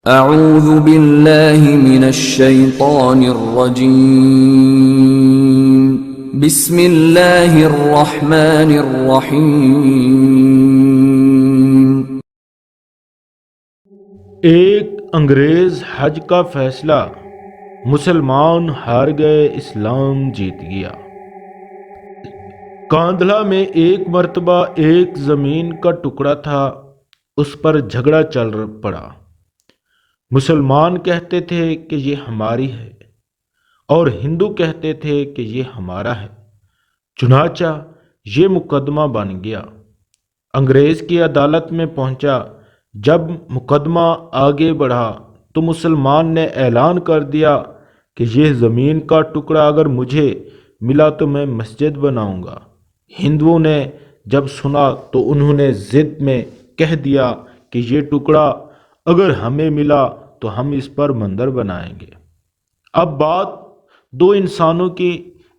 اعوذ باللہ من الشیطان الرجیم بسم اللہ الرحمن الرحیم۔ ایک انگریز حج کا فیصلہ، مسلمان ہار گئے، اسلام جیت گیا۔ کاندھلا میں ایک مرتبہ ایک زمین کا ٹکڑا تھا، اس پر جھگڑا چل پڑا۔ مسلمان کہتے تھے کہ یہ ہماری ہے اور ہندو کہتے تھے کہ یہ ہمارا ہے۔ چنانچہ یہ مقدمہ بن گیا، انگریز کی عدالت میں پہنچا۔ جب مقدمہ آگے بڑھا تو مسلمان نے اعلان کر دیا کہ یہ زمین کا ٹکڑا اگر مجھے ملا تو میں مسجد بناؤں گا۔ ہندوؤں نے جب سنا تو انہوں نے ضد میں کہہ دیا کہ یہ ٹکڑا اگر ہمیں ملا تو ہم اس پر مندر بنائیں گے۔ اب بات دو انسانوں کی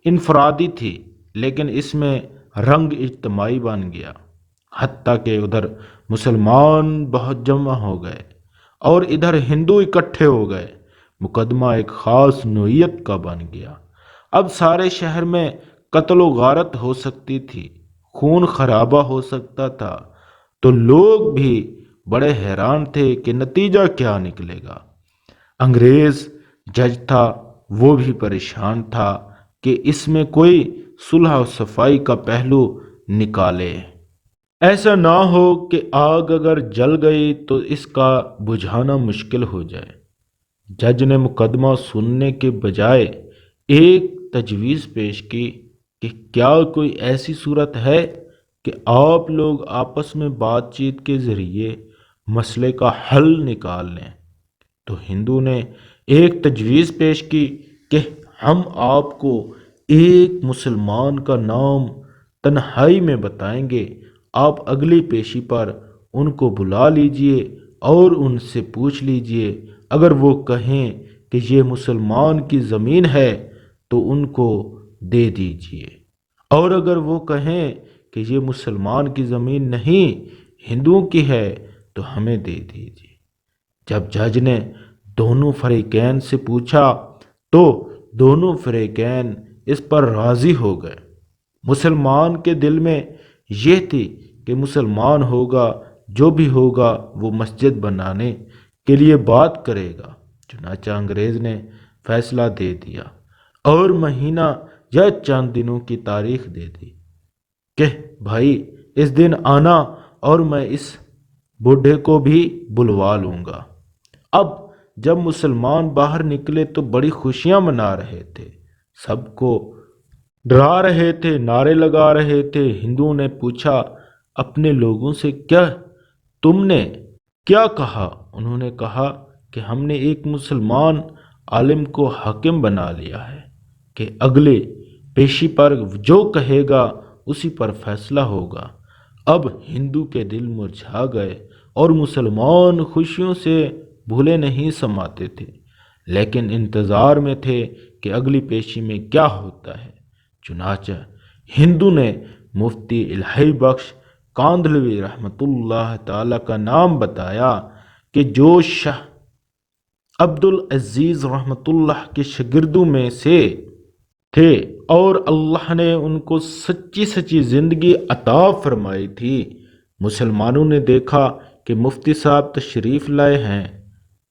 انفرادی تھی، لیکن اس میں رنگ اجتماعی بن گیا، حتیٰ کہ ادھر مسلمان بہت جمع ہو گئے اور ادھر ہندو اکٹھے ہو گئے۔ مقدمہ ایک خاص نوعیت کا بن گیا۔ اب سارے شہر میں قتل و غارت ہو سکتی تھی، خون خرابہ ہو سکتا تھا، تو لوگ بھی بڑے حیران تھے کہ نتیجہ کیا نکلے گا۔ انگریز جج تھا، وہ بھی پریشان تھا کہ اس میں کوئی صلح و صفائی کا پہلو نکالے۔ ایسا نہ ہو کہ آگ اگر جل گئی تو اس کا بجھانا مشکل ہو جائے۔ جج نے مقدمہ سننے کے بجائے ایک تجویز پیش کی کہ کیا کوئی ایسی صورت ہے کہ آپ لوگ آپس میں بات چیت کے ذریعے مسئلے کا حل نکال لیں۔ تو ہندو نے ایک تجویز پیش کی کہ ہم آپ کو ایک مسلمان کا نام تنہائی میں بتائیں گے، آپ اگلی پیشی پر ان کو بلا لیجئے اور ان سے پوچھ لیجئے، اگر وہ کہیں کہ یہ مسلمان کی زمین ہے تو ان کو دے دیجئے، اور اگر وہ کہیں کہ یہ مسلمان کی زمین نہیں ہندوؤں کی ہے تو ہمیں دے دیجئے۔ جب جج نے دونوں فریقین سے پوچھا تو دونوں فریقین اس پر راضی ہو گئے۔ مسلمان کے دل میں یہ تھی کہ مسلمان ہوگا، جو بھی ہوگا وہ مسجد بنانے کے لیے بات کرے گا۔ چنانچہ انگریز نے فیصلہ دے دیا اور مہینہ یا چند دنوں کی تاریخ دے دی کہ بھائی اس دن آنا اور میں اس بوڑھے کو بھی بلوا لوں گا۔ اب جب مسلمان باہر نکلے تو بڑی خوشیاں منا رہے تھے، سب کو ڈرا رہے تھے، نعرے لگا رہے تھے۔ ہندوؤں نے پوچھا اپنے لوگوں سے، کیا تم نے کیا کہا؟ انہوں نے کہا کہ ہم نے ایک مسلمان عالم کو حاکم بنا لیا ہے کہ اگلے پیشی پر جو کہے گا اسی پر فیصلہ ہوگا۔ اب ہندو کے دل مرجھا گئے اور مسلمان خوشیوں سے بھولے نہیں سماتے تھے، لیکن انتظار میں تھے کہ اگلی پیشی میں کیا ہوتا ہے۔ چنانچہ ہندو نے مفتی الہی بخش کاندھلوی رحمۃ اللہ تعالی کا نام بتایا کہ جو شاہ عبدالعزیز رحمۃ اللہ کے شاگردوں میں سے تھے اور اللہ نے ان کو سچی سچی زندگی عطا فرمائی تھی۔ مسلمانوں نے دیکھا کہ مفتی صاحب تشریف لائے ہیں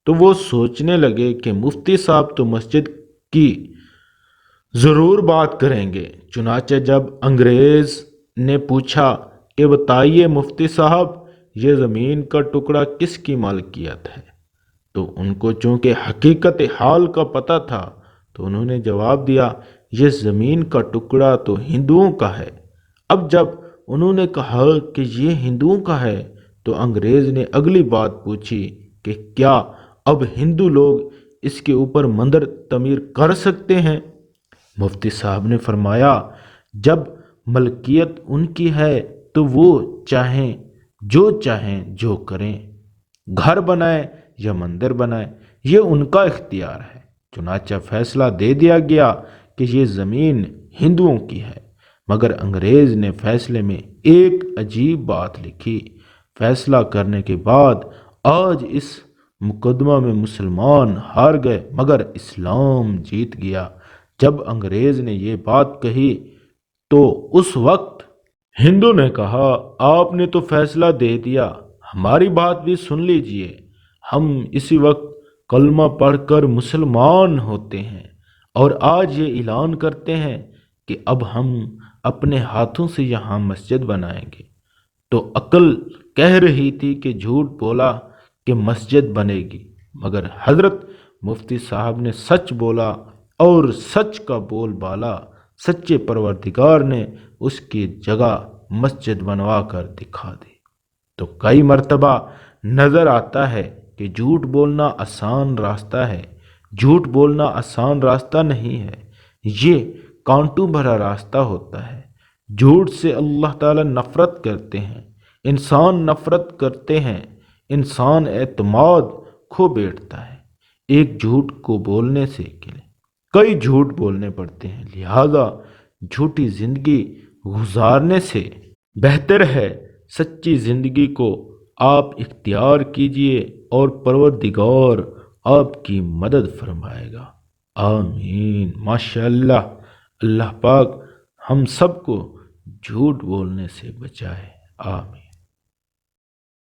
تو وہ سوچنے لگے کہ مفتی صاحب تو مسجد کی ضرور بات کریں گے۔ چنانچہ جب انگریز نے پوچھا کہ بتائیے مفتی صاحب یہ زمین کا ٹکڑا کس کی مالکیت ہے، تو ان کو چونکہ حقیقت حال کا پتہ تھا تو انہوں نے جواب دیا یہ زمین کا ٹکڑا تو ہندوؤں کا ہے۔ اب جب انہوں نے کہا کہ یہ ہندوؤں کا ہے تو انگریز نے اگلی بات پوچھی کہ کیا اب ہندو لوگ اس کے اوپر مندر تعمیر کر سکتے ہیں؟ مفتی صاحب نے فرمایا جب ملکیت ان کی ہے تو وہ چاہیں جو کریں، گھر بنائیں یا مندر بنائیں، یہ ان کا اختیار ہے۔ چنانچہ فیصلہ دے دیا گیا کہ یہ زمین ہندوؤں کی ہے، مگر انگریز نے فیصلے میں ایک عجیب بات لکھی۔ فیصلہ کرنے کے بعد آج اس مقدمہ میں مسلمان ہار گئے مگر اسلام جیت گیا۔ جب انگریز نے یہ بات کہی تو اس وقت ہندو نے کہا، آپ نے تو فیصلہ دے دیا، ہماری بات بھی سن لیجئے، ہم اسی وقت کلمہ پڑھ کر مسلمان ہوتے ہیں اور آج یہ اعلان کرتے ہیں کہ اب ہم اپنے ہاتھوں سے یہاں مسجد بنائیں گے۔ تو عقل کہہ رہی تھی کہ جھوٹ بولا کہ مسجد بنے گی، مگر حضرت مفتی صاحب نے سچ بولا اور سچ کا بول بالا، سچے پروردگار نے اس کی جگہ مسجد بنوا کر دکھا دی۔ تو کئی مرتبہ نظر آتا ہے کہ جھوٹ بولنا آسان راستہ ہے، جھوٹ بولنا آسان راستہ نہیں ہے، یہ کانٹوں بھرا راستہ ہوتا ہے۔ جھوٹ سے اللہ تعالیٰ نفرت کرتے ہیں، انسان نفرت کرتے ہیں، انسان اعتماد کھو بیٹھتا ہے۔ ایک جھوٹ کو بولنے سے کئی جھوٹ بولنے پڑتے ہیں، لہذا جھوٹی زندگی گزارنے سے بہتر ہے سچی زندگی کو آپ اختیار کیجئے اور پروردگار آپ کی مدد فرمائے گا۔ آمین۔ ماشاءاللہ، اللہ پاک ہم سب کو جھوٹ بولنے سے بچائے۔ آمین۔